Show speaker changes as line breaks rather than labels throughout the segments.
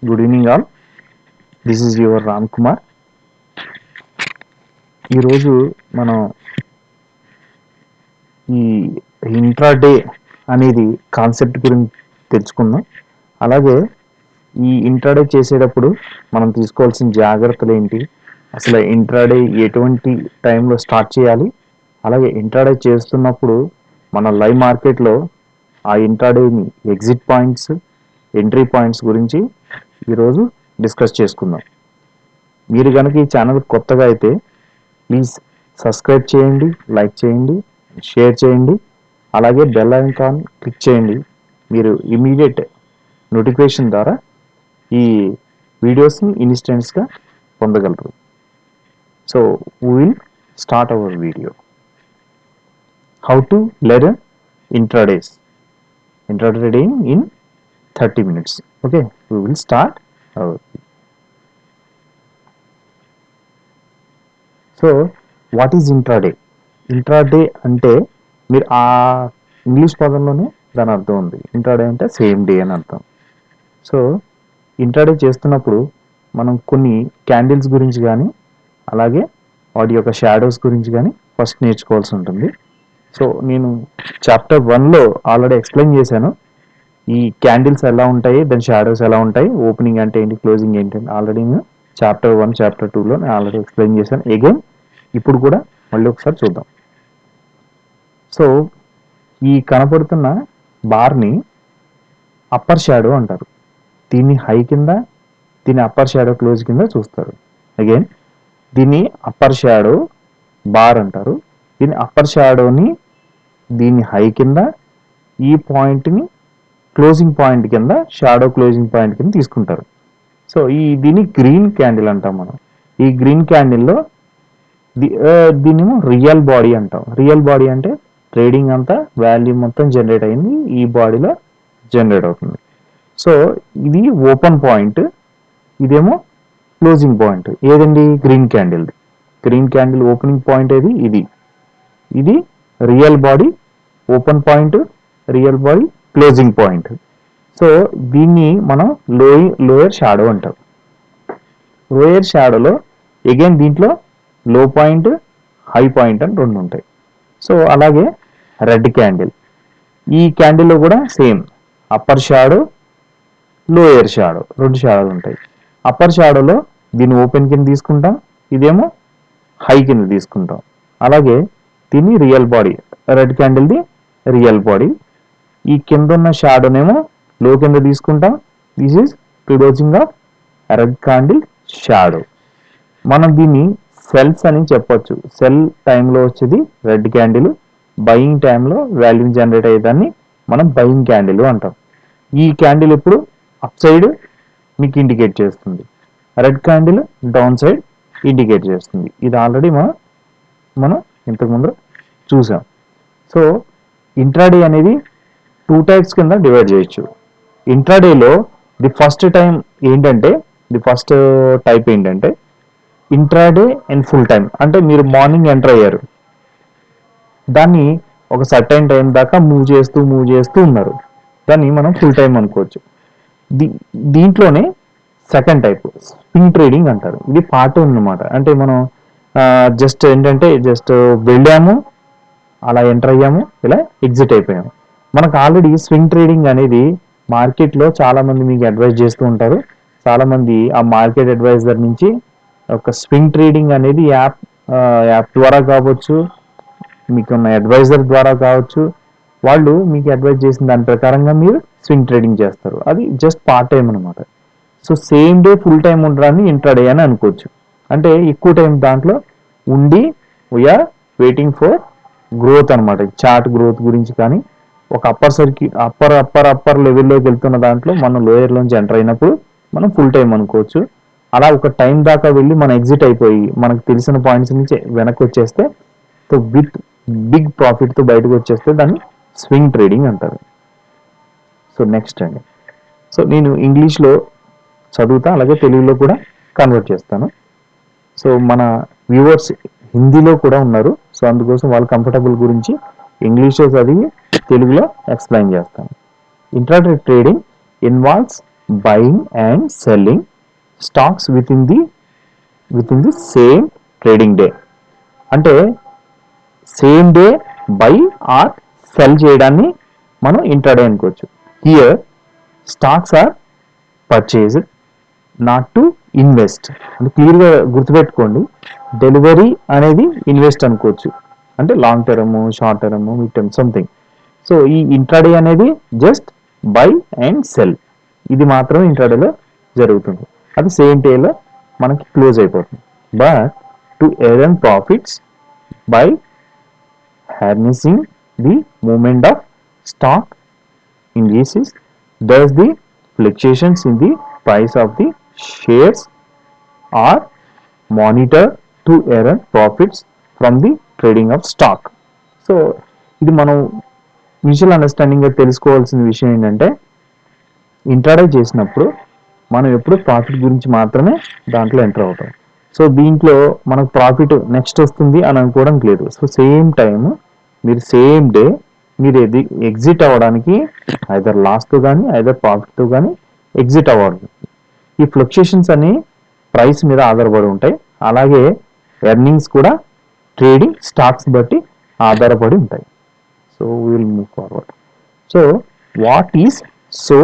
Good evening all. This is your Ram Kumar. ఈరోజు మనం ఈ ఇంట్రాడే అనేది కాన్సెప్ట్ గురించి తెలుసుకుందాం. అలాగే ఈ ఇంట్రాడే చేసేటప్పుడు మనం తీసుకోవాల్సిన జాగ్రత్తలు ఏంటి, అసలు ఇంట్రాడే ఎటువంటి టైంలో స్టార్ట్ చేయాలి, అలాగే ఇంట్రాడే చేస్తున్నప్పుడు మన లైవ్ మార్కెట్లో ఆ ఇంట్రాడేని ఎగ్జిట్ పాయింట్స్, ఎంట్రీ పాయింట్స్ గురించి ఈరోజు డిస్కస్ చేసుకుందాం. మీరు కనుక ఈ ఛానల్ కొత్తగా అయితే ప్లీజ్ సబ్స్క్రైబ్ చేయండి, లైక్ చేయండి, షేర్ చేయండి, అలాగే బెల్ ఐకాన్ క్లిక్ చేయండి. మీరు ఇమీడియట్ నోటిఫికేషన్ ద్వారా ఈ వీడియోస్ని ఇన్స్టెంట్స్గా పొందగలరు. So will start our video. How to learn intradays trading in 30 minutes. Okay, we will start our. So what is intraday? Intraday అంటే మీరు ఆ ఇంగ్లీష్ పదంలోనే దాని అర్థం ఉంది. ఇంట్రాడే అంటే సేమ్ డే అని అర్థం. సో ఇంట్రాడే చేస్తున్నప్పుడు మనం కొన్ని క్యాండిల్స్ గురించి కానీ అలాగే వాటి యొక్క షాడోస్ గురించి కానీ ఫస్ట్ నేర్చుకోవాల్సి ఉంటుంది. సో నేను చాప్టర్ 1లో ఆల్రెడీ ఎక్స్ప్లెయిన్ చేశాను. ఈ క్యాండిల్స్ ఎలా ఉంటాయి, దాని షాడోస్ ఎలా ఉంటాయి, ఓపెనింగ్ అంటే ఏంటి, క్లోజింగ్ ఏంటి అని ఆల్రెడీ నేను చాప్టర్ 1, చాప్టర్ 2లో నేను ఆల్రెడీ ఎక్స్ప్లెయిన్ చేశాను. అగైన్ ఇప్పుడు కూడా మళ్ళీ ఒకసారి చూద్దాం. సో ఈ కనపడుతున్న బార్ని అప్పర్ షాడో అంటారు. దీన్ని హై కింద, దీన్ని అప్పర్ షాడో క్లోజ్ కింద చూస్తారు. అగైన్ దీన్ని అప్పర్ షాడో బార్ అంటారు. దీన్ని అప్పర్ షాడోని దీన్ని హై కింద, ఈ పాయింట్ని క్లోజింగ్ పాయింట్ కింద, షాడో క్లోజింగ్ పాయింట్ కింద తీసుకుంటారు. సో దీన్ని గ్రీన్ క్యాండిల్ అంటాం మనం. ఈ గ్రీన్ క్యాండిల్లో దీన్నేమో రియల్ బాడీ అంటాం. రియల్ బాడీ అంటే ట్రేడింగ్ అంతా వాల్యూమ్ మొత్తం జనరేట్ అయింది ఈ బాడీలో జనరేట్ అవుతుంది. సో ఇది ఓపెన్ పాయింట్, ఇదేమో క్లోజింగ్ పాయింట్. ఏదండి? Green candle. Green candle opening point ఏది? ఇది real body open point, real body closing point. So దీన్ని మనం లోయర్ షాడో అంటాం. లోయర్ షాడోలో అగైన్ దీంట్లో లో పాయింట్, హై పాయింట్ అని రెండు ఉంటాయి. సో అలాగే రెడ్ క్యాండిల్, ఈ క్యాండిల్లో కూడా same upper shadow, lower shadow, రెండు షాడోలు ఉంటాయి. అప్పర్ షాడోలో దీన్ని ఓపెన్ కింద తీసుకుంటాం, ఇదేమో హై కింద తీసుకుంటాం. అలాగే దీన్ని రియల్ బాడీ, రెడ్ క్యాండిల్ది రియల్ బాడీ. ఈ కింద ఉన్న షాడోనేమో లో కింద తీసుకుంటాం. This is closing of red candle shadow. మనం దీన్ని సెల్స్ అని చెప్పొచ్చు. సెల్ టైంలో వచ్చేది రెడ్ క్యాండిల్, బయింగ్ టైంలో వాల్యూమ్ జనరేట్ అయ్యేదాన్ని మనం బయింగ్ క్యాండిల్ అంటాం. ఈ క్యాండిల్ ఇప్పుడు అప్ సైడ్ మీకు ఇండికేట్ చేస్తుంది, red candle down side indicate చేస్తుంది. ఇది ఆల్రెడీ మనం ఇంతకుముందు చూసాం. సో ఇంట్రాడే అనేది 2 types కింద డివైడ్ చేయొచ్చు. ఇంట్రాడేలో ది ఫస్ట్ టైప్ ఏంటంటే ఇంట్రాడే అండ్ ఫుల్ టైం. అంటే మీరు మార్నింగ్ ఎంటర్ అయ్యారు, దాన్ని ఒక సర్టైన్ టైం దాకా మూవ్ చేస్తూ ఉన్నారు, దాన్ని మనం ఫుల్ టైం అనుకోవచ్చు. దీంట్లోనే సెకండ్ టైప్ స్వింగ్ ట్రేడింగ్ అంటారు. ఇది పార్ట్ అన్నమాట. అంటే మనం జస్ట్ వెళ్ళాము, అలా ఎంటర్ అయ్యాము, ఇలా ఎగ్జిట్ అయిపోయాము. మనకు ఆల్రెడీ స్వింగ్ ట్రేడింగ్ అనేది మార్కెట్లో చాలా మంది మీకు అడ్వైజ్ చేస్తూ ఉంటారు. చాలా మంది ఆ మార్కెట్ అడ్వైజర్ నుంచి ఒక స్వింగ్ ట్రేడింగ్ అనేది యాప్ ద్వారా కావచ్చు, మీకున్న అడ్వైజర్ ద్వారా కావచ్చు, వాళ్ళు మీకు అడ్వైజ్ చేసిన దాని ప్రకారంగా మీరు స్వింగ్ ట్రేడింగ్ చేస్తారు. అది జస్ట్ పార్ట్ టైం అనమాట. So same day full time ఉండడాన్ని ఇంట్రాడే అని అనుకోవచ్చు. అంటే ఎక్కువ టైం దాంట్లో ఉండి వీఆర్ వెయిటింగ్ ఫర్ గ్రోత్ అనమాట. చార్ట్ గ్రోత్ గురించి కానీ, ఒక అప్పర్ లెవెల్లోకి వెళ్తున్న దాంట్లో మనం లోయర్లోంచి ఎంటర్ అయినప్పుడు మనం ఫుల్ టైం అనుకోవచ్చు. అలా ఒక టైం దాకా వెళ్ళి మనం ఎగ్జిట్ అయిపోయి మనకు తెలిసిన పాయింట్స్ నుంచి వెనక్కి వచ్చేస్తే, సో విత్ బిగ్ ప్రాఫిట్తో బయటకు వచ్చేస్తే దాన్ని స్వింగ్ ట్రేడింగ్ అంటారు. సో నెక్స్ట్ అండి, సో నేను ఇంగ్లీష్లో చదువుతా, అలాగే తెలుగులో కూడా కన్వర్ట్ చేస్తాను. సో మన వ్యూవర్స్ హిందీలో కూడా ఉన్నారు. సో అందుకోసం వాళ్ళ కంఫర్టబుల్ గురించి ఇంగ్లీష్లో చదివి తెలుగులో ఎక్స్ప్లెయిన్ చేస్తాను. Intraday trading involves buying and selling stocks within the same trading day. అంటే same day buy or sell చేయడాన్ని మనం ఇంట్రాడే అనుకోవచ్చు. Here stocks are purchased not to invest. అంటే క్లియర్గా గుర్తుపెట్టుకోండి, డెలివరీ అనేది ఇన్వెస్ట్ అనుకోవచ్చు, అంటే long term, short term, mid term something. So ఈ ఇంట్రాడే అనేది జస్ట్ బై అండ్ సెల్, ఇది మాత్రం ఇంట్రాడేలో జరుగుతుంది. అది సేమ్ డేలో మనకి క్లోజ్ అయిపోతుంది. But to earn profits by harnessing the movement of stock indices, thus the fluctuations in the price of the shares are monitored to earn profits from the trading of stock. So ఇది మనం visual అండర్స్టాండింగ్గా తెలుసుకోవాల్సిన విషయం ఏంటంటే, intraday చేసినప్పుడు మనం ఎప్పుడు profit గురించి మాత్రమే దాంట్లో ఎంటర్ అవుతాం. సో దీంట్లో మనకు ప్రాఫిట్ నెక్స్ట్ వస్తుంది అని అనుకోవడం లేదు. సో సేమ్ టైం మీరు సేమ్ డే మీరు ఎగ్జిట్ అవ్వడానికి ఐదర్ లాస్తో కానీ ఐదర్ ప్రాఫిట్తో కానీ ఎగ్జిట్ అవ్వాలి. ఈ ఫ్లక్చుయేషన్స్ అన్ని ప్రైస్ మీద ఆధారపడి ఉంటాయి. అలాగే ఎర్నింగ్స్ కూడా ట్రేడింగ్ స్టాక్స్ బట్టి ఆధారపడి ఉంటాయి. So will move forward. So what is so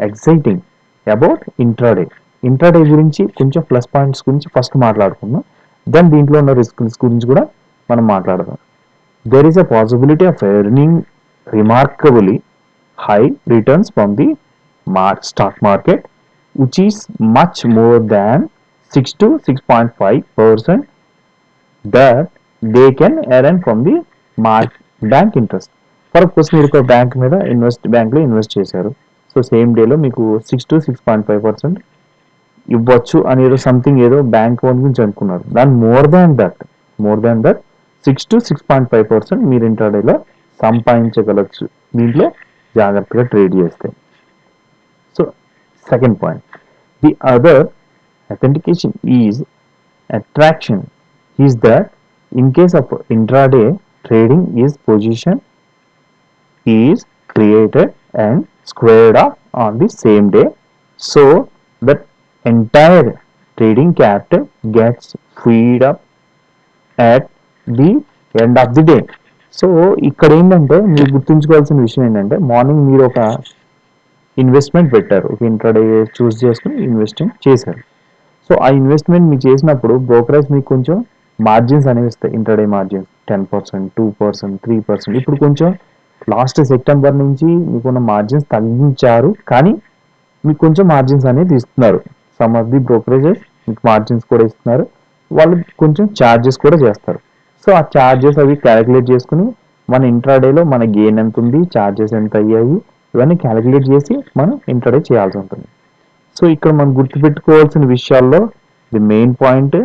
exciting about intraday? Intraday గురించి కొంచెం ప్లస్ పాయింట్స్ గురించి ఫస్ట్ మాట్లాడుకుందాం, దెన్ దీంట్లో ఉన్న రిస్క్స్ గురించి కూడా మనం మాట్లాడదాం. There is a possibility of earning remarkably high returns from the stock market, which is much more than 6 to 6.5% that they can earn from the bank interest. For course మీరు ఒక బ్యాంక్లో invest చేశారు. So same డేలో మీకు 6 to 6.5% ఇవ్వచ్చు అని ఏదో something ఏదో బ్యాంక్ అకౌంట్ గురించి అనుకున్నారు. దాని మోర్ దాన్ దట్ 6 to 6.5% మీరు ఇంట్రాడేలో సంపాదించగలచ్చు, దీంట్లో జాగ్రత్తగా ట్రేడ్ చేస్తే. So second point, the other authentication is attraction is that in case of intraday trading is position is created and squared off on the same day, so that entire trading capital gets freed up at the end of the day. So ఇక్కడ ఏంటంటే మీరు గుర్తుంచుకోవాల్సిన విషయం ఏంటంటే, morning మీరు ఒక investment పెట్టారు, ఒక ఇంట్రాడే చూస్ చేసుకుని ఇన్వెస్ట్మెంట్ చేశారు. సో ఆ ఇన్వెస్ట్మెంట్ మీరు చేసినప్పుడు బ్రోకరేజ్ మీకు కొంచెం మార్జిన్స్ అనేవి ఇస్తాయి. Intraday margins 10%, 2%, 3%. ఇప్పుడు కొంచెం లాస్ట్ సెప్టెంబర్ నుంచి మీకున్న మార్జిన్స్ తగ్గించారు, కానీ మీకు కొంచెం మార్జిన్స్ అనేది ఇస్తున్నారు. సమ్ ఆఫ్ ది బ్రోకరేజెస్ మీకు మార్జిన్స్ కూడా ఇస్తున్నారు, వాళ్ళు కొంచెం ఛార్జెస్ కూడా చేస్తారు. సో ఆ ఛార్జెస్ అవి క్యాలిక్యులేట్ చేసుకుని మన ఇంట్రాడేలో మన గెయిన్ ఎంత ఉంది, ఛార్జెస్ ఎంత అయ్యాయి, ఇవన్నీ క్యాలిక్యులేట్ చేసి మనం ఇంట్రాడే చేయాల్సి ఉంటుంది. సో ఇక్కడ మనం గుర్తుపెట్టుకోవాల్సిన విషయాల్లో ది మెయిన్ పాయింట్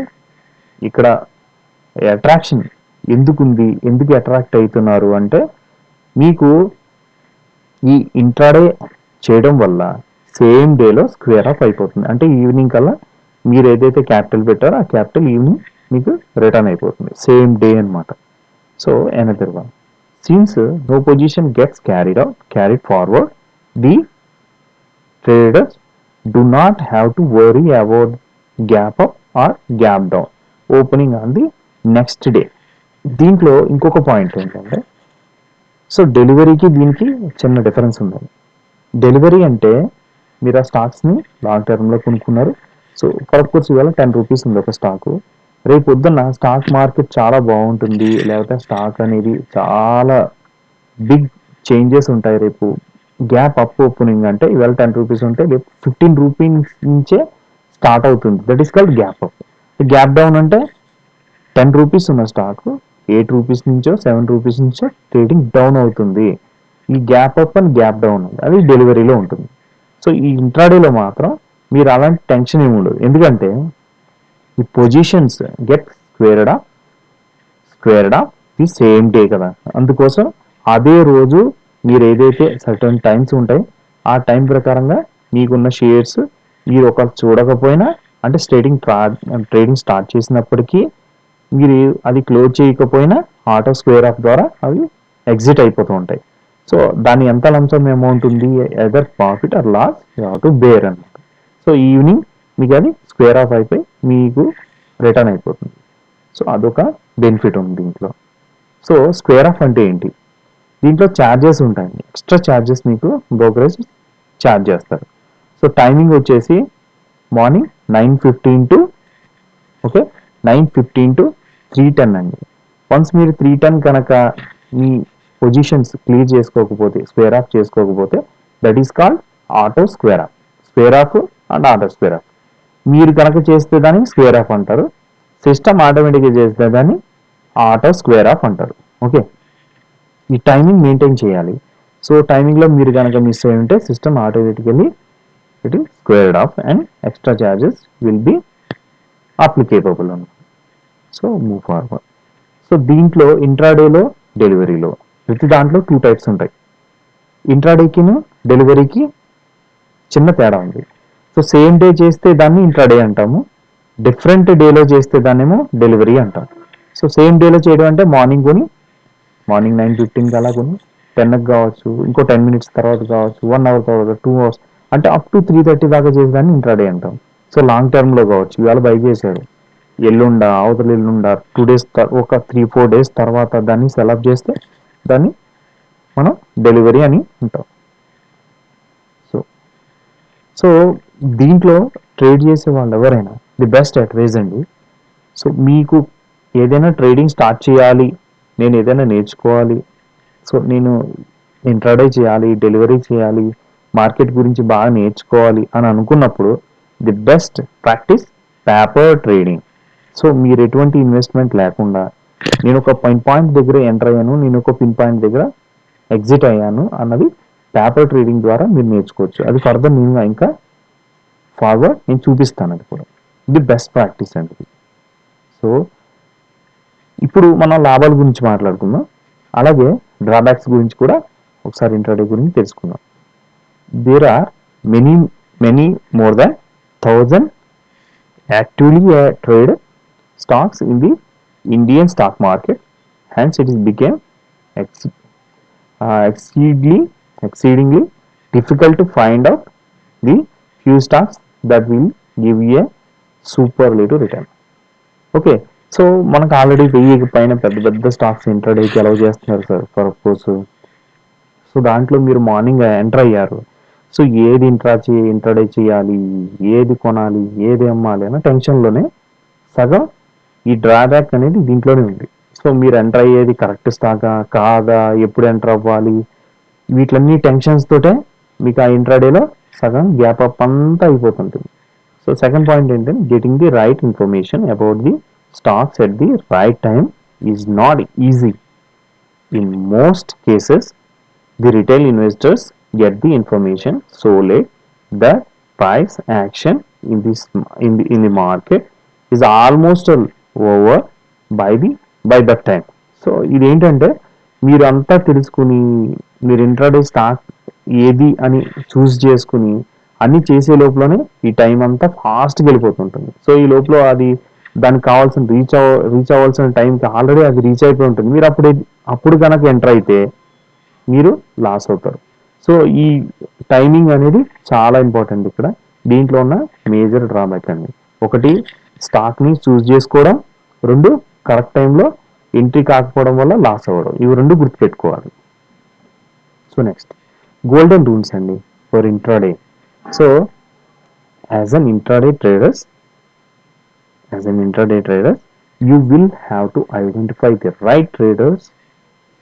ఇక్కడ అట్రాక్షన్ ఎందుకుంది, ఎందుకు అట్రాక్ట్ అవుతున్నారు అంటే, మీకు ఈ ఇంట్రాడే చేయడం వల్ల సేమ్ డేలో స్క్వేర్ ఆఫ్ అయిపోతుంది. అంటే ఈవినింగ్ కల్లా మీరు ఏదైతే క్యాపిటల్ పెట్టారో ఆ క్యాపిటల్ ఈవినింగ్ మీకు రిటర్న్ అయిపోతుంది, సేమ్ డే అనమాట. So another one, since no position gets carried forward, the traders do not have to worry about gap up or gap down opening on the next day. దీంట్లో ఇంకొక point ఏంటంటే, so డెలివరీకి దీనికి చిన్న difference ఉంది. Delivery అంటే మీరు ఆ స్టాక్స్ని లాంగ్ టర్మ్లో కొనుక్కున్నారు. సో ఫర్ కోర్స్ ఇవాళ 10 రూపీస్ ఉంది ఒక స్టాకు, రేపు పొద్దున్న స్టాక్ మార్కెట్ చాలా బాగుంటుంది, లేకపోతే స్టాక్ అనేది చాలా బిగ్ చేంజెస్ ఉంటాయి, రేపు గ్యాప్ అప్ ఓపెనింగ్ అంటే ఇవాళ 10 రూపీస్ ఉంటే రేపు 15 రూపీస్ నుంచే స్టార్ట్ అవుతుంది, that is called gap up. Gap down అంటే 10 రూపీస్ ఉన్న స్టాక్ 8 రూపీస్ నుంచో 7 రూపీస్ నుంచో ట్రేడింగ్ డౌన్ అవుతుంది. ఈ gap up and gap down అది డెలివరీలో ఉంటుంది. సో ఈ ఇంట్రాడేలో మాత్రం మీరు అలాంటి టెన్షన్ ఏమి ఉండదు, ఎందుకంటే ఈ positions get squared of the same day కదా. అందుకోసం అదే రోజు మీరు ఏదైతే సర్టన్ టైమ్స్ ఉంటాయి ఆ టైం ప్రకారంగా మీకున్న షేర్స్ మీరు ఒక చూడకపోయినా, అంటే ట్రేడింగ్ స్టార్ట్ చేసినప్పటికీ మీరు అది క్లోజ్ చేయకపోయినా ఆటో స్క్వేర్ ఆఫ్ ద్వారా అవి ఎగ్జిట్ అయిపోతూ ఉంటాయి. సో దాని ఎంత లంసమ్ అమౌంట్ ఉంది, either profit or loss you have to bear అన్నమాట. సో ఈవినింగ్ మీకు అది స్క్వేర్ ఆఫ్ అయిపోయి మీకు రిటర్న్ అయిపోతుంది. సో అదొక బెనిఫిట్ ఉంది దీంట్లో. సో స్క్వేర్ ఆఫ్ అంటే ఏంటి, దీంట్లో ఛార్జెస్ ఉంటాయి, ఎక్స్ట్రా ఛార్జెస్ మీకు బ్రోకరేజ్ ఛార్జ్ చేస్తారు. సో టైమింగ్ వచ్చేసి మార్నింగ్ 9:15 టు ఓకే 9:15 టు 3:10 అండి. వన్స్ మీరు 3:10 కనుక మీ పొజిషన్స్ క్లియర్ చేసుకోకపోతే, స్క్వేర్ ఆఫ్ చేసుకోకపోతే, that is called auto square of. Square of and auto square of. మీరు కనుక చేస్తే దాన్ని స్క్వేర్ ఆఫ్ అంటారు, సిస్టమ్ ఆటోమేటిక్గా చేస్తే దాన్ని ఆటో స్క్వేర్ ఆఫ్ అంటారు. ఓకే, ఈ టైమింగ్ మెయింటైన్ చేయాలి. సో టైమింగ్లో మీరు కనుక మిస్ అయి ఉంటే system automatically it is squared off and extra charges will be applicable అన్నమాట. So move forward. సో దీంట్లో ఇంట్రాడేలో, డెలివరీలో ప్రతి దాంట్లో 2 టైప్స్ ఉంటాయి. ఇంట్రాడేకిను డెలివరీకి చిన్న తేడా ఉంది. సో సేమ్ డే చేస్తే దాన్ని ఇంట్రాడే అంటాము, డిఫరెంట్ డేలో చేస్తే దాన్నేమో డెలివరీ అంటాం. సో సేమ్ డేలో చేయడం అంటే మార్నింగ్ 9:15 అలా కొని 10కి కావచ్చు, ఇంకో 10 మినిట్స్ తర్వాత కావచ్చు, 1 అవర్ తర్వాత, 2 అవర్స్, అంటే అప్ టు 3:30 దాకా చేసేదాన్ని ఇంట్రాడే అంటాం. సో లాంగ్ టర్మ్లో కావచ్చు, ఇవాళ బై చేశాడు, ఎల్లుండ అవతల ఎల్లుండ 2 డేస్, ఒక 3-4 డేస్ తర్వాత దాన్ని సెలెక్ట్ చేస్తే దాన్ని మనం డెలివరీ అని అంటాం. సో సో దీంట్లో ట్రేడ్ చేసే వాళ్ళు ఎవరైనా ది బెస్ట్ అడ్వైజ్ అండి. సో మీకు ఏదైనా ట్రేడింగ్ స్టార్ట్ చేయాలి, నేను ఏదైనా నేర్చుకోవాలి, సో నేను ఇంట్రాడే చేయాలి, డెలివరీ చేయాలి, మార్కెట్ గురించి బాగా నేర్చుకోవాలి అని అనుకున్నప్పుడు the best practice paper trading. So మీరు ఎటువంటి ఇన్వెస్ట్మెంట్ లేకుండా, నేను ఒక పాయింట్ దగ్గర ఎంటర్ అయ్యాను, నేను ఒక పిన్ పాయింట్ దగ్గర ఎగ్జిట్ అయ్యాను అన్నది పేపర్ ట్రేడింగ్ ద్వారా మీరు నేర్చుకోవచ్చు. అది ఫర్దర్ నేను ఇంకా ఫార్వర్డ్ నేను చూపిస్తాను, అది కూడా ఇది బెస్ట్ ప్రాక్టీస్ అండి. సో ఇప్పుడు మనం లాభాల గురించి మాట్లాడుకుందాం, అలాగే డ్రాబ్యాక్స్ గురించి కూడా ఒకసారి ఇంట్రాడే గురించి తెలుసుకుందాం. There are many many more than 1000 actively traded stocks in the Indian stock market. Hence, it is became exceedingly difficult to find out the few stocks that will give you a superlative return. Okay, so మనకు already 1000 పైన పెద్ద పెద్ద stocks ఇంట్రాడేకి allow చేస్తున్నారు sir, for course. So దాంట్లో మీరు morning enter అయ్యారు, so ఏది intraday చేయాలి, ఏది కొనాలి, ఏది అమ్మాలి అన్న టెన్షన్లోనే సగం ఈ డ్రాబ్యాక్ అనేది దీంట్లోనే ఉంది. సో మీరు ఎంటర్ అయ్యేది కరెక్ట్ స్టాకా కాదా, ఎప్పుడు ఎంటర్ అవ్వాలి, వీటిలన్నీ టెన్షన్స్ తోటే మీకు ఆ ఇంట్రాడేలో సగం గ్యాప్ అప్ అంతా అయిపోతుంటుంది. సో సెకండ్ పాయింట్ ఏంటంటే getting the right information about the stocks at the right time is not easy. In most cases the retail investors get the information so late that price action in the market is almost over by that time. So ఇదేంటంటే మీరు అంతా తెలుసుకుని, మీరు intraday stock ఏది అని చూస్ చేసుకుని అన్ని చేసే లోపలనే ఈ టైం అంతా ఫాస్ట్గా వెళ్ళిపోతుంటుంది. సో ఈ లోపల అది దానికి కావాల్సిన రీచ్ అవ్వాల్సిన టైంకి ఆల్రెడీ అది రీచ్ అయిపోయి ఉంటుంది. మీరు అప్పుడు కనుక ఎంటర్ అయితే మీరు లాస్ అవుతారు. సో ఈ టైమింగ్ అనేది చాలా ఇంపార్టెంట్ ఇక్కడ. దీంట్లో ఉన్న మేజర్ డ్రాబ్యాక్ అండి, ఒకటి స్టాక్ని చూస్ చేసుకోవడం, 2 కరెక్ట్ టైంలో ఎంట్రీ కాకపోవడం వల్ల లాస్ అవ్వడం. ఇవి 2 గుర్తుపెట్టుకోవాలి. సో నెక్స్ట్ గోల్డెన్ రూల్స్ అండి for intraday. So as an intraday traders you will have to identify the right traders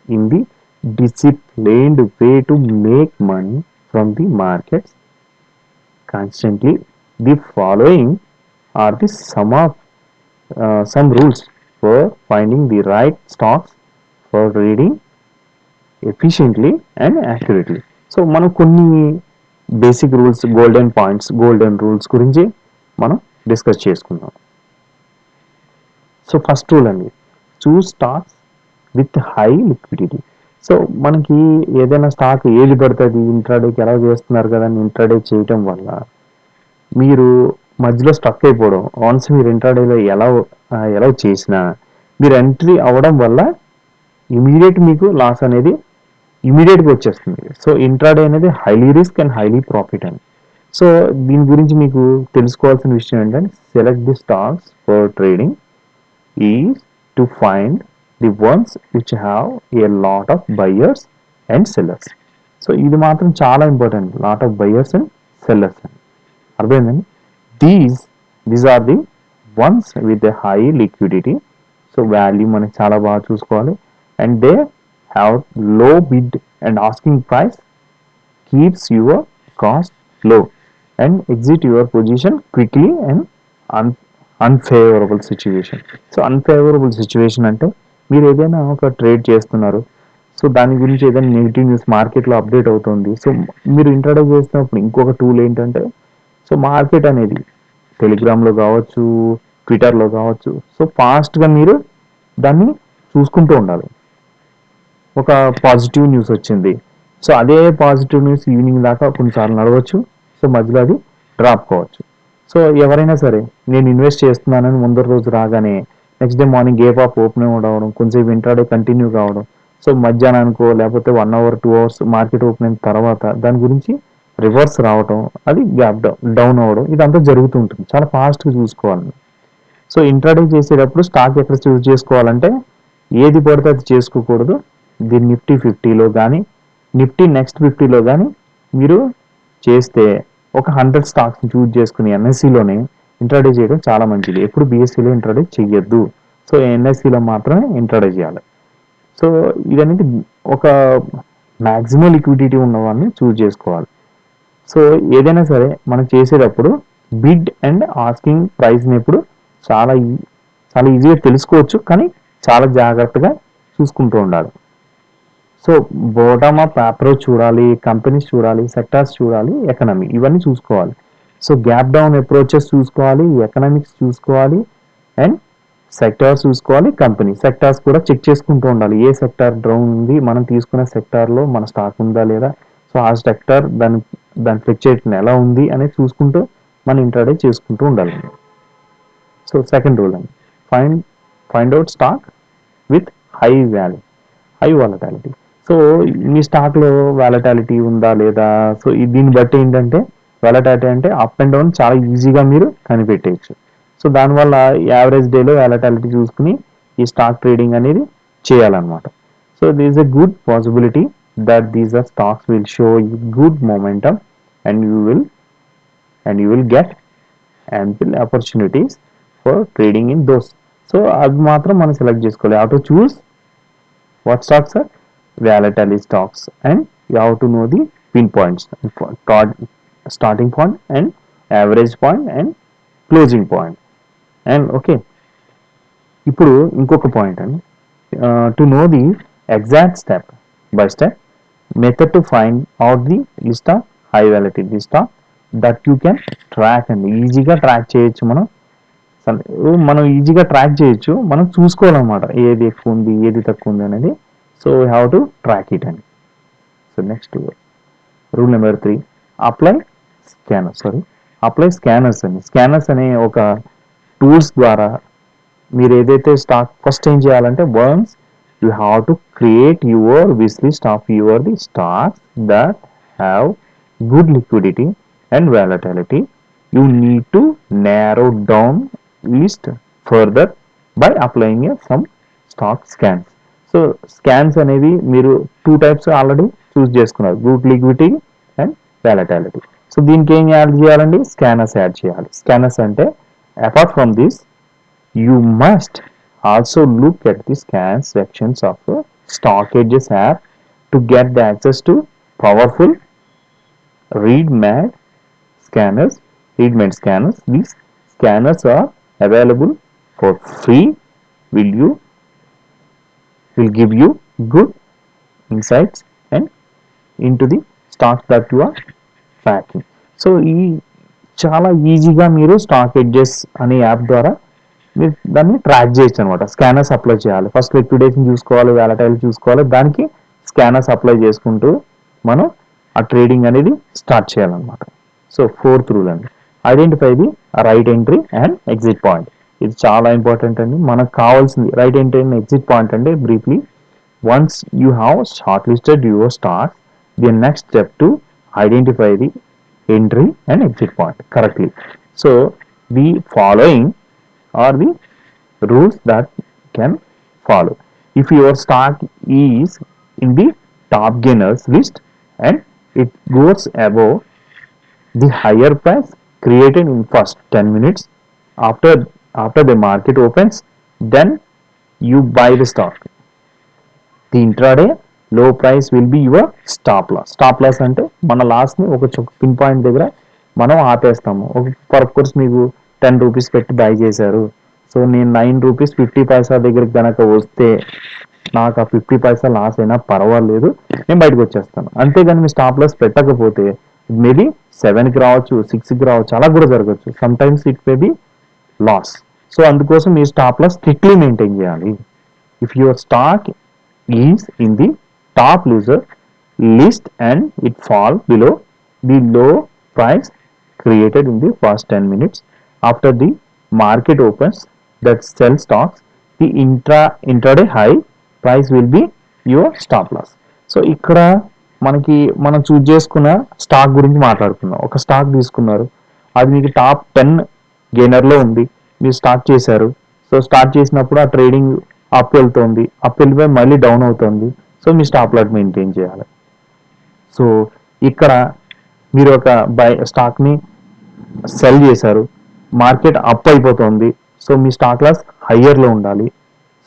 in the disciplined way to make money from the markets constantly. The following are the some rules for finding the right stocks for trading efficiently and accurately. So మనం కొన్ని basic rules, golden rules గురించి మనం discuss చేసుకుందాం. So first rule అండి, choose stocks with high liquidity. So మనకి ఏదైనా stock ఏది పడుతుంది ఇంట్రాడేకి ఎలా చేస్తున్నారు కదా అని ఇంట్రాడే చేయటం వల్ల మీరు మధ్యలో స్టక్ అయిపోవడం, వన్స్ మీరు ఇంట్రాడేలో ఎలా చేసినా మీరు ఎంట్రీ అవ్వడం వల్ల ఇమీడియట్ మీకు లాస్ అనేది ఇమీడియట్గా వచ్చేస్తుంది. సో ఇంట్రాడే అనేది highly risk and highly profit అని. సో దీని గురించి మీకు తెలుసుకోవాల్సిన విషయం ఏంటంటే select the stocks for trading is to find the ones which have a lot of buyers and sellers. So ఇది మాత్రం చాలా important, lot of buyers and sellers అని. అర్థమైందండి. These these are the ones with a high liquidity. So value మనకి చాలా బాగా చూసుకోవాలి. And they have low bid and asking price keeps your cost low and exit your position quickly and unfavorable situation. So unfavourable situation అంటే మీరు ఏదైనా ఒక trade చేస్తున్నారు, so దాని గురించి ఏదైనా నెగిటివ్ న్యూస్ మార్కెట్లో అప్డేట్ అవుతుంది. సో మీరు ఇంట్రాడే చేసినప్పుడు ఇంకొక టూల్ ఏంటంటే, సో మార్కెట్ అనేది టెలిగ్రామ్లో కావచ్చు, ట్విట్టర్లో కావచ్చు, సో ఫాస్ట్గా మీరు దాన్ని చూసుకుంటూ ఉండాలి. ఒక పాజిటివ్ న్యూస్ వచ్చింది, సో అదే పాజిటివ్ న్యూస్ ఈవినింగ్ దాకా కొన్నిసార్లు నడవచ్చు, సో మధ్యలో అది డ్రాప్ కావచ్చు. సో ఎవరైనా సరే నేను ఇన్వెస్ట్ చేస్తున్నానని ముందర రోజు రాగానే next day morning gap of open అవడం, కొంచెం ఇంట్రాడే కంటిన్యూ కావడం, సో మధ్యాహ్నానికో లేకపోతే 1 అవర్ 2 అవర్స్ మార్కెట్ ఓపెన్ అయిన తర్వాత దాని గురించి రివర్స్ రావడం, అది గ్యాప్ డౌన్ అవ్వడం, ఇదంతా జరుగుతూ ఉంటుంది. చాలా ఫాస్ట్గా చూసుకోవాలి. సో ఇంట్రాడే చేసేటప్పుడు స్టాక్ ఎక్కడ చూస్ చేసుకోవాలంటే ఏది పడితే అది చేసుకోకూడదు. దీన్ని నిఫ్టీ 50లో కానీ నిఫ్టీ నెక్స్ట్ 50లో కానీ మీరు చేస్తే ఒక 100 స్టాక్స్ని చూస్ చేసుకుని ఎన్ఎస్సిలోనే ఇంట్రాడే చేయడం చాలా మంచిది. ఎప్పుడు బీఎస్సీలో ఇంట్రాడే చెయ్యొద్దు. సో ఎన్ఎస్సిలో మాత్రమే ఇంట్రాడే చేయాలి. సో ఇదనేది ఒక మ్యాక్సిమం లిక్విడిటీ ఉన్న వాళ్ళని చూస్ చేసుకోవాలి. సో ఏదైనా సరే మనం చేసేటప్పుడు బిడ్ అండ్ ఆస్కింగ్ ప్రైస్ని ఎప్పుడు చాలా చాలా ఈజీగా తెలుసుకోవచ్చు, కానీ చాలా జాగ్రత్తగా చూసుకుంటూ ఉండాలి. సో బాటమ్ అప్ అప్రోచ్ చూడాలి, కంపెనీస్ చూడాలి, సెక్టార్స్ చూడాలి, ఎకనమీ ఇవన్నీ చూసుకోవాలి. సో గ్యాప్ డౌన్ అప్రోచెస్ చూసుకోవాలి, ఎకనామిక్స్ చూసుకోవాలి, అండ్ సెక్టార్స్ చూసుకోవాలి, కంపెనీ సెక్టార్స్ కూడా చెక్ చేసుకుంటూ ఉండాలి. ఏ సెక్టార్ డౌన్ ఉంది, మనం తీసుకున్న సెక్టార్లో మన స్టాక్ ఉందా లేదా, సో ఆ సెక్టార్ దాని ఫ్లక్చుయేషన్ ఎలా ఉంది అనేది చూసుకుంటూ మనం ఇంట్రాడే చేసుకుంటూ ఉండాలి. సో సెకండ్ రూల్ అండి, find find out stock with high value, high volatility. So మీ స్టాక్లో వాలటాలిటీ ఉందా లేదా, సో దీన్ని బట్టి ఏంటంటే వాలటాలిటీ అంటే అప్ అండ్ డౌన్ చాలా ఈజీగా మీరు కనిపెట్టేయచ్చు. సో దానివల్ల యావరేజ్ డేలో వాలటాలిటీ చూసుకుని ఈ స్టాక్ ట్రేడింగ్ అనేది చేయాలన్నమాట. So this a good possibility that these are stocks will show good momentum and you will get ample opportunities for trading in those. So అది మాత్రం మనం సెలెక్ట్ చేసుకోవాలి. How to choose what stocks are volatile stocks, and you have to know the pinpoints, starting point and average point and closing point. And okay, ఇప్పుడు ఇంకొక point అండి, to know the exact step by step method to find out the list of high volatility stock that you can track అండి. ఈజీగా track చేయొచ్చు. మనం ఈజీగా track చేయొచ్చు, మనం చూసుకోవాలన్నమాట ఏది ఎక్కువ ఉంది ఏది తక్కువ ఉంది అనేది. So we have to track it అండి. So next rule number 3, apply apply scanners అండి. స్కానర్స్ అనే ఒక టూల్స్ ద్వారా మీరు ఏదైతే స్టాక్ ఫస్ట్ ఏం చేయాలంటే once you have to create your wish list of your the stocks that have good liquidity and volatility. You need to narrow down list further by applying some stock scans. So scans అనేవి మీరు 2 types already చూస్ చేసుకున్నారు, good liquidity and volatility. So దీనికి ఏం add చేయాలండి, scanners add చేయాలి. Scanners అంటే apart from this you must also look at the scan sections of the StockEdge app to get the access to powerful read-made scanners. These scanners are available for free. Will give you good insights and into the stocks that you are tracking. So ఈ చాలా ఈజీగా మీరు stock edges అనే app ద్వారా మీరు దాన్ని track చేయొచ్చు అనమాట. స్కానర్స్ అప్లై చేయాలి, ఫస్ట్ లిక్విడేషన్ చూసుకోవాలి, వాలటైల్ చూసుకోవాలి, దానికి స్కానర్స్ అప్లై చేసుకుంటూ మనం ఆ ట్రేడింగ్ అనేది స్టార్ట్ చేయాలన్నమాట. సో ఫోర్త్ రూల్ అండి, identify the right entry and exit point. ఇది చాలా ఇంపార్టెంట్ అండి. మనకు కావాల్సింది right entry and exit point అంటే briefly Once you have shortlisted your stocks, the next step to identify the entry and exit point correctly. So the following are the rules that can follow. If your stock is in the top gainers list and it goes above the higher price created in first 10 minutes after after the market opens, then you buy the stock. The intraday low price will be your stop loss అంటే మన లాస్ని ఒక pin point దగ్గర మనం ఆపేస్తాము. For course మీకు 10 rupees పెట్టి by చేశారు. So నేను 9 rupees 50 పైసా దగ్గరికి కనుక వస్తే నాకు ఆ 50 పైసా లాస్ అయినా పర్వాలేదు, నేను బయటకు వచ్చేస్తాను. అంతేగాని మీ స్టాప్ లాస్ పెట్టకపోతే మేబీ 7కి రావచ్చు, 6కి రావచ్చు, అలా కూడా జరగచ్చు. Sometimes it may be loss. So అందుకోసం మీ స్టాప్ లాస్ స్ట్రిక్ట్లీ మెయింటైన్ చేయాలి. If your stock is in the top loser list and it fall below the low price created in the first 10 minutes after the market opens, that sell stocks, the intraday high price will be your stop loss. So ఇక్కడ మనం choose చేసుకున్న stock గురించి మాట్లాడుకుందాం. ఒక stock తీసుకున్నారు, అది మీకు top 10 గెయినర్లో ఉంది, మీరు స్టార్ట్ చేశారు. సో స్టార్ట్ చేసినప్పుడు ఆ ట్రేడింగ్ అప్ వెళ్తుంది, అప్ వెళ్ళిపోయి మళ్ళీ డౌన్ అవుతుంది. సో మీ స్టాప్ లాట్ మెయింటైన్ చేయాలి. సో ఇక్కడ మీరు ఒక స్టాక్ని సెల్ చేశారు, మార్కెట్ అప్ అయిపోతుంది. సో మీ స్టాక్ లాస్ హయ్యర్లో ఉండాలి.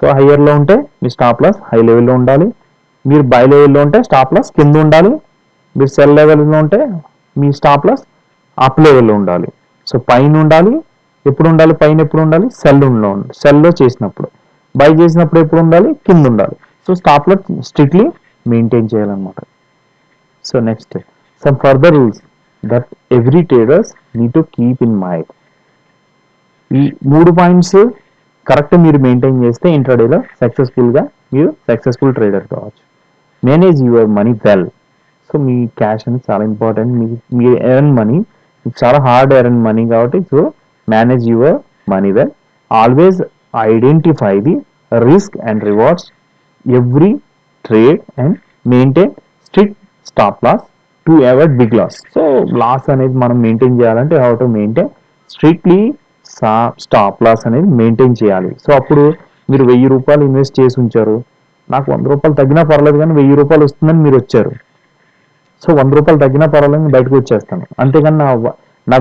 సో హయ్యర్లో ఉంటే మీ స్టాప్ లాస్ హై లెవెల్లో ఉండాలి. మీరు బై లెవెల్లో ఉంటే స్టాప్ లాస్ కింద ఉండాలి. మీరు సెల్ లెవెల్లో ఉంటే మీ స్టాప్ లాస్ అప్ లెవెల్లో ఉండాలి. సో పైన ఉండాలి. ఎప్పుడు ఉండాలి పైన? ఎప్పుడు ఉండాలి? సెల్లో చేసినప్పుడు. బై చేసినప్పుడు ఎప్పుడు ఉండాలి? కింద ఉండాలి. So stop loss strictly maintain చేయాలన్నమాట. So next some further rules that every traders need to keep in mind. ఈ 3 పాయింట్స్ కరెక్ట్ మీరు మెయింటైన్ చేస్తే ఇంట్రాడేలో సక్సెస్ఫుల్గా మీరు సక్సెస్ఫుల్ ట్రేడర్ కావచ్చు. Manage your money well. So మీ క్యాష్ అనేది చాలా ఇంపార్టెంట్. మీరు ఎర్న్ మనీ చాలా హార్డ్ ఎర్న్ మనీ కాబట్టి so manage your money well. Always identify the risk and rewards every trade and maintain strict stop loss to avoid big loss. So loss అనేది మనం maintain చేయాలంటే how to maintain strictly stop loss అనేది maintain చేయాలి. So అప్పుడు మీరు 1000 రూపాయలు invest చేసి ఉంచారు, నాకు 100 రూపాయలు తగ్గినా పర్లేదు కానీ 1000 రూపాయలు వస్తుందని మీరు వచ్చారు. సో 100 రూపాయలు తగ్గినా పర్వాలేదు బయటకు వచ్చేస్తాను. అంతేగాని నా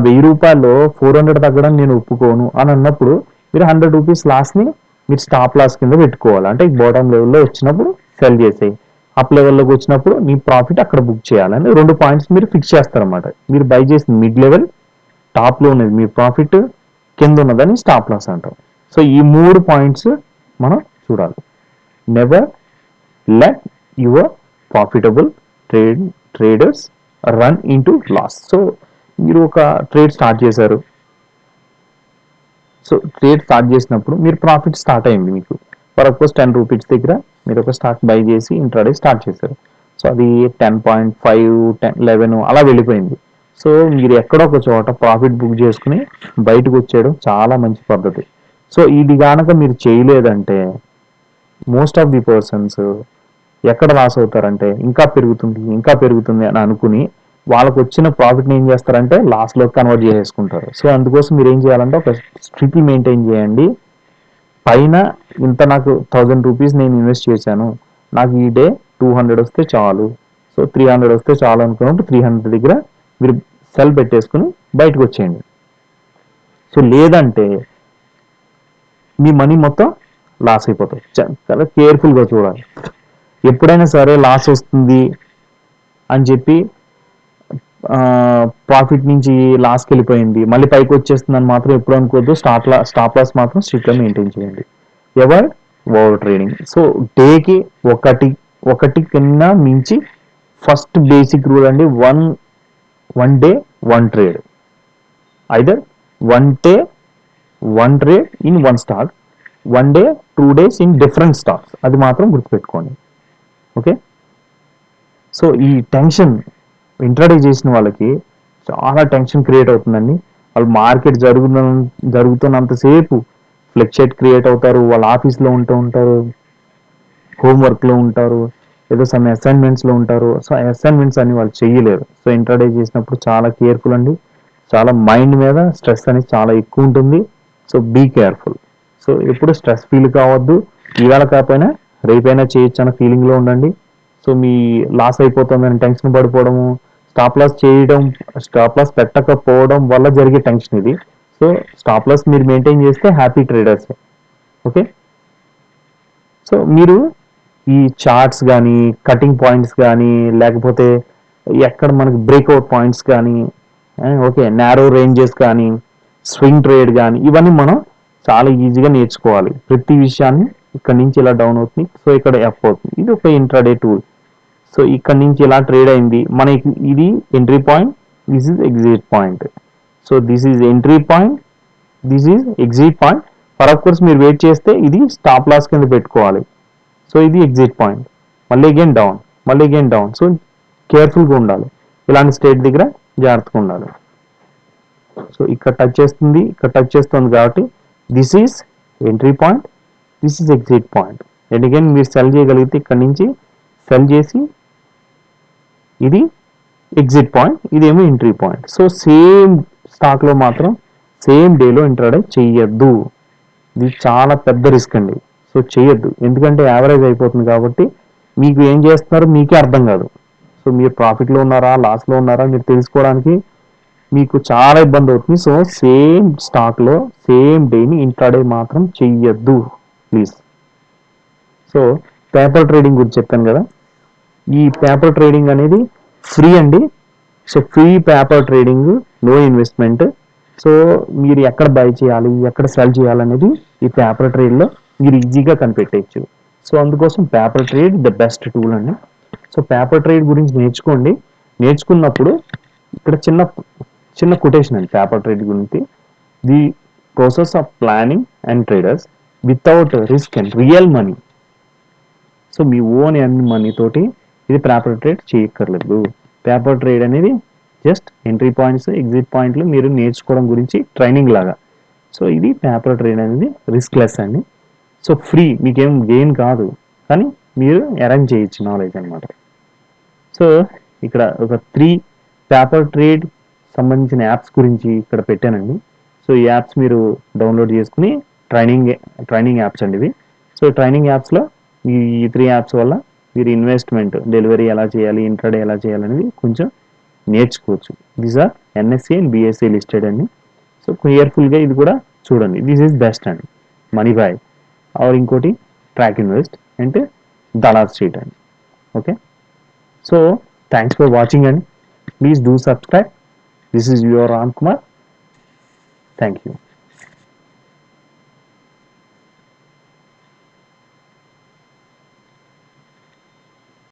1000 రూపాయల్లో 400 తగ్గడం నేను ఒప్పుకోను అని అన్నప్పుడు మీరు 100 రూపీస్ లాస్ని మీరు స్టాప్ లాస్ కింద పెట్టుకోవాలి. అంటే బాటమ్ లెవెల్లో వచ్చినప్పుడు సెల్ చేసేయి, అప్ లెవెల్లోకి వచ్చినప్పుడు మీ ప్రాఫిట్ అక్కడ బుక్ చేయాలని 2 పాయింట్స్ మీరు ఫిక్స్ చేస్తారన్నమాట. మీరు బై చేసిన మిడ్ లెవెల్, టాప్లో ఉన్నది మీ ప్రాఫిట్, కింద ఉన్నదని స్టాప్ లాస్ అంటాం. సో ఈ 3 పాయింట్స్ మనం చూడాలి. Never let your profitable traders run into loss. So మీరు ఒక ట్రేడ్ స్టార్ట్ చేశారు. సో ట్రేడ్ స్టార్ట్ చేసినప్పుడు మీరు ప్రాఫిట్ స్టార్ట్ అయింది మీకు. ఫర్ సపోజ్ 10 రూపీస్ దగ్గర మీరు ఒక స్టాక్ బై చేసి ఇంట్రాడే స్టార్ట్ చేశారు. సో అది 10.5, 10, 11 అలా వెళ్ళిపోయింది. సో మీరు ఎక్కడో ఒక చోట ప్రాఫిట్ బుక్ చేసుకుని బయటకు వచ్చేయడం చాలా మంచి పద్ధతి. సో ఇది కనుక మీరు చేయలేదంటే మోస్ట్ ఆఫ్ ది పర్సన్స్ ఎక్కడ లాస్ అవుతారంటే ఇంకా పెరుగుతుంది ఇంకా పెరుగుతుంది అని అనుకుని వాళ్ళకు వచ్చిన ప్రాఫిట్ని ఏం చేస్తారంటే లాస్లో కన్వర్ట్ చేసేసుకుంటారు. సో అందుకోసం మీరు ఏం చేయాలంటే ఒక స్ట్రిక్ట్లీ మెయింటైన్ చేయండి. పైన ఇంత నాకు 1000 రూపీస్ నేను ఇన్వెస్ట్ చేశాను, నాకు ఈ డే 200 వస్తే చాలు, సో 300 వస్తే చాలు అనుకున్నప్పుడు 300 దగ్గర మీరు సెల్ పెట్టేసుకుని బయటకు వచ్చేయండి. సో లేదంటే మీ మనీ మొత్తం లాస్ అయిపోతుంది. చాలా కేర్ఫుల్గా చూడాలి. ఎప్పుడైనా సరే లాస్ వస్తుంది అని చెప్పి ప్రాఫిట్ నుంచి లాస్కి వెళ్ళిపోయింది మళ్ళీ పైకి వచ్చేస్తుందని మాత్రం ఎప్పుడు అనుకోవద్దు. స్టాప్ లాస్ మాత్రం స్ట్రిక్ట్గా మెయింటైన్ చేయండి. Ever over trading. సో డేకి ఒకటి కన్నా మించి ఫస్ట్ బేసిక్ రూల్ అండి, one day one trade. Either one trade in one stock, 1 day 2 days in different stocks. అది మాత్రం గుర్తుపెట్టుకోండి. ఓకే. సో ఈ టెన్షన్ ఇంట్రాడే చేసిన వాళ్ళకి చాలా టెన్షన్ క్రియేట్ అవుతుందండి. వాళ్ళు మార్కెట్ జరుగుతున్నంతసేపు ఫ్లెక్చుయేట్ క్రియేట్ అవుతారు, వాళ్ళ ఆఫీస్లో ఉంటూ ఉంటారు, హోంవర్క్లో ఉంటారు, ఏదో సమ్ అసైన్మెంట్స్లో ఉంటారు. సో ఆ అసైన్మెంట్స్ అని వాళ్ళు చేయలేరు. సో ఇంట్రాడే చేసినప్పుడు చాలా కేర్ఫుల్ అండి. చాలా మైండ్ మీద స్ట్రెస్ అనేది చాలా ఎక్కువ ఉంటుంది. So be careful. సో ఎప్పుడు స్ట్రెస్ ఫీల్ కావద్దు. ఇవాళ కాకపోయినా రేపైనా చేయొచ్చు అన్న ఫీలింగ్లో ఉండండి. సో మీ లాస్ అయిపోతుందని టెన్షన్ పడిపోవడము, స్టాప్ లాస్ చేయడం, స్టాప్ లాస్ పెట్టకపోవడం వల్ల జరిగే టెన్షన్ ఇది. సో స్టాప్ లాస్ మీరు మెయింటైన్ చేస్తే హ్యాపీ ట్రేడర్స్. ఓకే. సో మీరు ఈ చార్ట్స్ కానీ, కటింగ్ పాయింట్స్ కానీ, లేకపోతే ఎక్కడ మనకి బ్రేక్అవుట్ పాయింట్స్ కానీ, ఓకే, నారో రేంజెస్ కానీ, స్వింగ్ ట్రేడ్ కానీ, ఇవన్నీ మనం చాలా ఈజీగా నేర్చుకోవాలి. ప్రతి విషయాన్ని ఇక్కడ నుంచి ఇలా డౌన్ అవుతుంది, సో ఇక్కడ ఎఫ్ అవుతుంది. ఇది ఒక ఇంట్రాడే టూల్. సో ఇక్కడ నుంచి ఇలా ట్రేడ్ అయింది, మనకి ఇది entry point, this is exit point. So this is entry point, this is exit point. For of course మీరు వెయిట్ చేస్తే ఇది స్టాప్ లాస్ కింద పెట్టుకోవాలి. సో ఇది ఎగ్జిట్ పాయింట్. మళ్ళీ అగైన్ డౌన్, మళ్ళీ అగైన్ డౌన్. సో కేర్ఫుల్గా ఉండాలి. ఇలాంటి స్టేట్ దగ్గర జాగ్రత్తగా ఉండాలి. సో ఇక్కడ టచ్ చేస్తుంది, ఇక్కడ టచ్ చేస్తుంది కాబట్టి this is entry point, this is exit point. And again మీరు సెల్ చేయగలిగితే ఇక్కడ నుంచి సెల్ చేసి ఇది ఎగ్జిట్ పాయింట్, ఇదేమో ఎంట్రీ పాయింట్. సో సేమ్ స్టాక్లో మాత్రం సేమ్ డేలో ఇంట్రాడే చెయ్యొద్దు. ఇది చాలా పెద్ద రిస్క్ అండి. సో చేయొద్దు, ఎందుకంటే యావరేజ్ అయిపోతుంది కాబట్టి మీకు ఏం చేస్తున్నారో మీకే అర్థం కాదు. సో మీరు ప్రాఫిట్లో ఉన్నారా, లాస్లో ఉన్నారా మీరు తెలుసుకోవడానికి మీకు చాలా ఇబ్బంది అవుతుంది. సో సేమ్ స్టాక్లో సేమ్ డేని ఇంట్రాడే మాత్రం చెయ్యొద్దు ప్లీజ్. సో పేపర్ ట్రేడింగ్ గురించి చెప్పాను కదా, ఈ పేపర్ ట్రేడింగ్ అనేది ఫ్రీ అండి. So free paper trading, no investment. So మీరు ఎక్కడ బై చేయాలి, ఎక్కడ సెల్ చేయాలనేది ఈ పేపర్ ట్రేడ్లో మీరు ఈజీగా కనిపెట్టేయచ్చు. సో అందుకోసం paper trade the best tool అండి. సో పేపర్ ట్రేడ్ గురించి నేర్చుకోండి. నేర్చుకున్నప్పుడు ఇక్కడ చిన్న చిన్న కొటేషన్ అండి పేపర్ ట్రేడ్ గురించి. The process of planning and traders without risk and real money. So me own earn money తోటి ఇది పేపర్ ట్రేడ్ చేయక్కర్లేదు. పేపర్ ట్రేడ్ అనేది జస్ట్ ఎంట్రీ పాయింట్స్, ఎగ్జిట్ పాయింట్లు మీరు నేర్చుకోవడం గురించి ట్రైనింగ్ లాగా. సో ఇది పేపర్ ట్రేడ్ అనేది రిస్క్ లెస్ అండి. సో ఫ్రీ, మీకేం గెయిన్ కాదు, కానీ మీరు అరేంజ్ చేయొచ్చు నాలెడ్జ్ అనమాట. సో ఇక్కడ ఒక 3 పేపర్ ట్రేడ్ సంబంధించిన యాప్స్ గురించి ఇక్కడ పెట్టానండి. సో ఈ యాప్స్ మీరు డౌన్లోడ్ చేసుకుని ట్రైనింగ్ యాప్స్ అండి ఇవి. సో ట్రైనింగ్ యాప్స్లో ఈ 3 యాప్స్ వల్ల మీరు ఇన్వెస్ట్మెంట్, డెలివరీ ఎలా చేయాలి, ఇంట్రాడే ఎలా చేయాలనేది కొంచెం నేర్చుకోవచ్చు. These are NSE and BSE listed అండి. సో కేర్ఫుల్గా ఇది కూడా చూడండి. దిస్ ఈజ్ బెస్ట్ అండి. మనీ బాయ్ ఆర్ ఇంకోటి ట్రాక్ ఇన్వెస్ట్ అంటే దళార్ స్ట్రీట్ అండి. Okay. So thanks for watching అండి. Please do subscribe. This is your Ram Kumar. Thank you.